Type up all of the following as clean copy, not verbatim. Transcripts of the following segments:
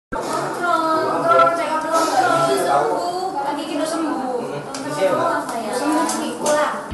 Kontrol cek up dulu terus sembuh, kaki kita sembuh. Kontrol saya. Sembuh sedikit lah.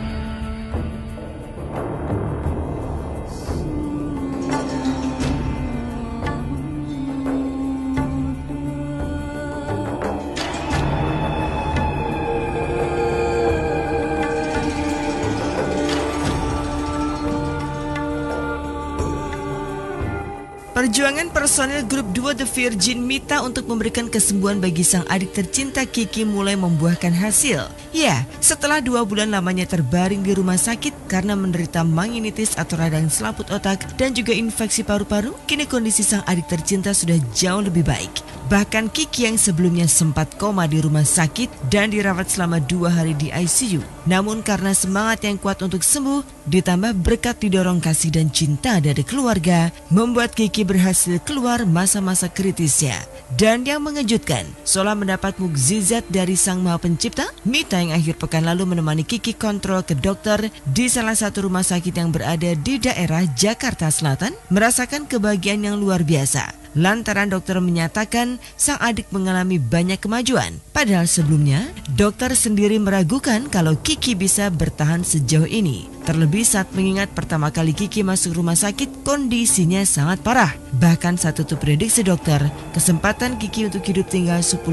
Perjuangan personil grup duo The Virgin Mita untuk memberikan kesembuhan bagi sang adik tercinta Kiki mulai membuahkan hasil. Ya, setelah 2 bulan lamanya terbaring di rumah sakit karena menderita meningitis atau radang selaput otak dan juga infeksi paru-paru, kini kondisi sang adik tercinta sudah jauh lebih baik. Bahkan Kiki yang sebelumnya sempat koma di rumah sakit dan dirawat selama 2 hari di ICU. Namun karena semangat yang kuat untuk sembuh, ditambah berkat didorong kasih dan cinta dari keluarga, membuat Kiki berhasil keluar masa-masa kritisnya. Dan yang mengejutkan, seolah mendapat mukjizat dari Sang Maha Pencipta, Mita yang akhir pekan lalu menemani Kiki kontrol ke dokter di salah satu rumah sakit yang berada di daerah Jakarta Selatan, merasakan kebahagiaan yang luar biasa. Lantaran dokter menyatakan sang adik mengalami banyak kemajuan. Padahal sebelumnya, dokter sendiri meragukan kalau Kiki bisa bertahan sejauh ini. Terlebih saat mengingat pertama kali Kiki masuk rumah sakit, kondisinya sangat parah. Bahkan saat itu prediksi dokter, kesempatan Kiki untuk hidup tinggal 10%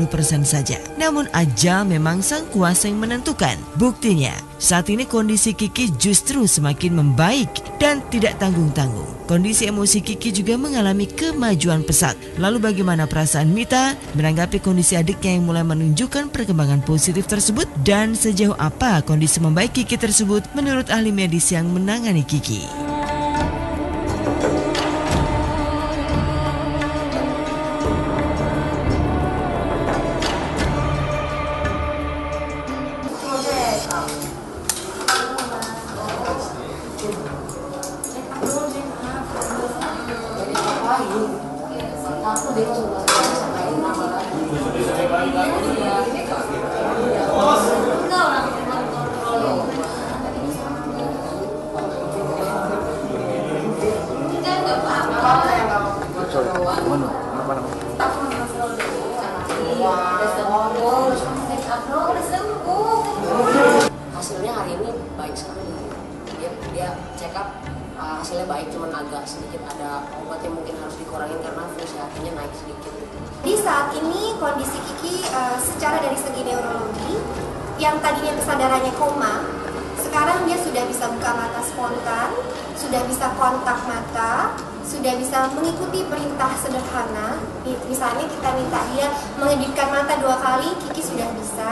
saja. Namun ajal memang sang kuasa yang menentukan. Buktinya, saat ini kondisi Kiki justru semakin membaik dan tidak tanggung-tanggung. Kondisi emosi Kiki juga mengalami kemajuan pesat. Lalu bagaimana perasaan Mita menanggapi kondisi adiknya yang mulai menunjukkan perkembangan positif tersebut? Dan sejauh apa kondisi membaik Kiki tersebut menurut ahli medis yang menangani Kiki? Hasilnya hari ini baik sekali. Dia check up, hasilnya baik, cuman agak sedikit ada obat yang mungkin harus dikurangin karena fungsi hatinya naik sedikit. Di saat ini kondisi Kiki secara dari segi neurologi yang tadinya kesadarannya koma, sekarang dia sudah bisa buka mata spontan, sudah bisa kontak mata, sudah bisa mengikuti perintah sederhana. Misalnya kita minta dia mengedipkan mata 2 kali, Kiki sudah bisa,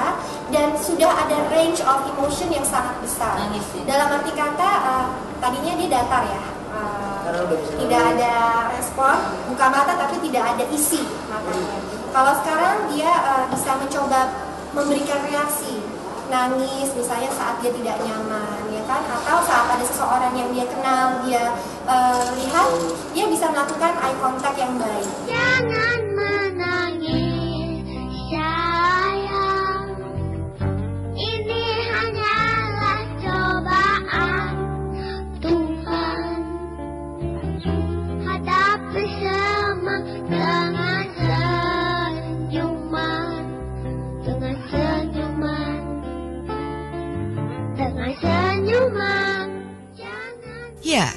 dan sudah ada range of emotion yang sangat besar. Dalam arti kata, tadinya dia datar ya, tidak ada respon, buka mata tapi tidak ada isi matanya. Kalau sekarang dia bisa mencoba memberikan reaksi, nangis misalnya saat dia tidak nyaman, ya kan, atau saat ada seseorang yang dia kenal, dia lihat, dia bisa melakukan eye contact yang baik. Jangan menangis, sayang. Ini hanyalah cobaan Tuhan. Hadapi semua dengan senyuman, dengan senyuman, dengan senyuman. Ya,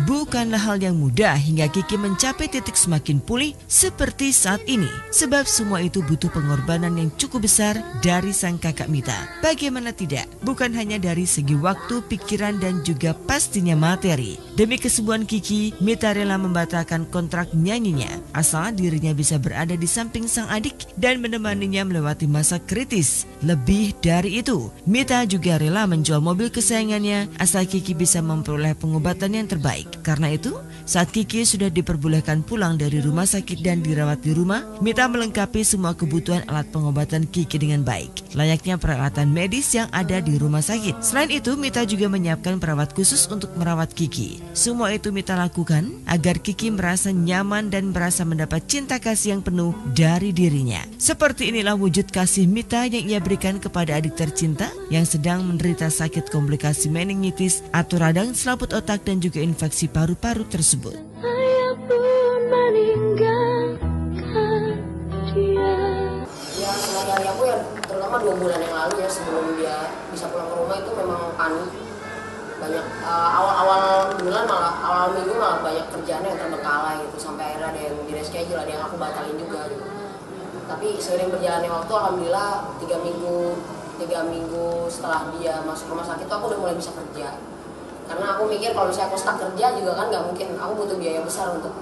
bukanlah hal yang mudah hingga Kiki mencapai titik semakin pulih seperti saat ini. Sebab semua itu butuh pengorbanan yang cukup besar dari sang kakak Mita. Bagaimana tidak? Bukan hanya dari segi waktu, pikiran, dan juga pastinya materi. Demi kesembuhan Kiki, Mita rela membatalkan kontrak nyanyinya asal dirinya bisa berada di samping sang adik dan menemaninya melewati masa kritis. Lebih dari itu, Mita juga rela menjual mobil kesayangannya asal Kiki bisa memperoleh pengobatan yang terbaik. Karena itu, saat Kiki sudah diperbolehkan pulang dari rumah sakit dan dirawat di rumah, Mita melengkapi semua kebutuhan alat pengobatan Kiki dengan baik, layaknya peralatan medis yang ada di rumah sakit. Selain itu, Mita juga menyiapkan perawat khusus untuk merawat Kiki. Semua itu Mita lakukan agar Kiki merasa nyaman dan merasa mendapat cinta kasih yang penuh dari dirinya. Seperti inilah wujud kasih Mita yang ia berikan kepada adik tercinta yang sedang menderita sakit komplikasi meningitis atau radang selaput otak dan juga infeksi paru-paru tersebut. Ayah pun meninggalkan hari-hari aku ya, terutama 2 bulan yang lalu ya sebelum dia bisa pulang ke rumah itu memang panik. Banyak awal minggu malah banyak kerjaan yang terbengkalai gitu, sampai akhirnya ada yang di reschedule, ada yang aku batalin juga gitu. Tapi seiring berjalannya waktu, alhamdulillah 3 minggu setelah dia masuk rumah sakit tuh aku udah mulai bisa kerja. Karena aku mikir kalau misalnya aku stuck kerja juga kan nggak mungkin, aku butuh biaya besar untuk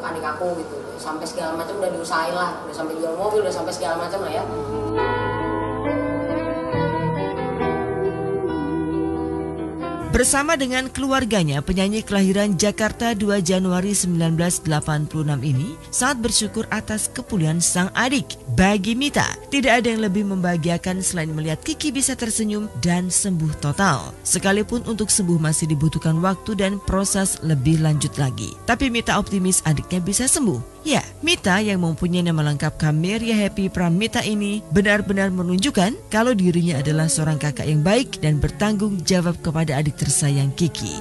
adik aku gitu. Sampai segala macam udah diusahain lah, udah sampai jual mobil, udah sampai segala macam lah ya. Bersama dengan keluarganya, penyanyi kelahiran Jakarta 2 Januari 1986 ini sangat bersyukur atas kepulihan sang adik. Bagi Mita, tidak ada yang lebih membahagiakan selain melihat Kiki bisa tersenyum dan sembuh total. Sekalipun untuk sembuh masih dibutuhkan waktu dan proses lebih lanjut lagi. Tapi Mita optimis adiknya bisa sembuh. Ya, Mita yang mempunyai nama lengkap Kameria Happy Pramita ini benar-benar menunjukkan kalau dirinya adalah seorang kakak yang baik dan bertanggung jawab kepada adik tersayang Kiki.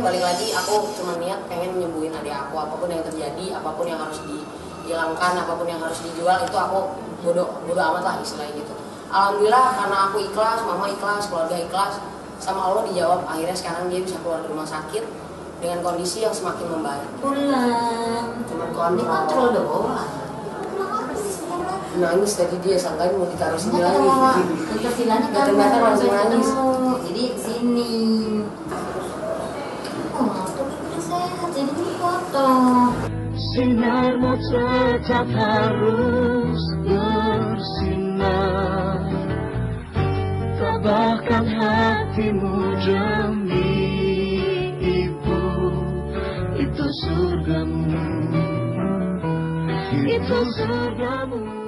Balik lagi, aku cuma niat pengen nyembuhin adik aku, apapun yang terjadi, apapun yang harus dihilangkan, apapun yang harus dijual, itu aku bodo amat lah istilahnya gitu. Alhamdulillah karena aku ikhlas, mama ikhlas, keluarga ikhlas, sama Allah dijawab. Akhirnya sekarang dia bisa keluar dari rumah sakit dengan kondisi yang semakin membaik. Pulang. Cuman Kontrol doang. Nangis tadi dia, sangkain mau ditaruh sini lagi. Untuk silanya kan Ternyata langsung nangis. Jadi sini. Oh, tuh udah sehat, jadi ini foto. Sinarmu tetap harus bersinar, tabahkan hatimu demi ibu. Itu surgamu, itu surgamu.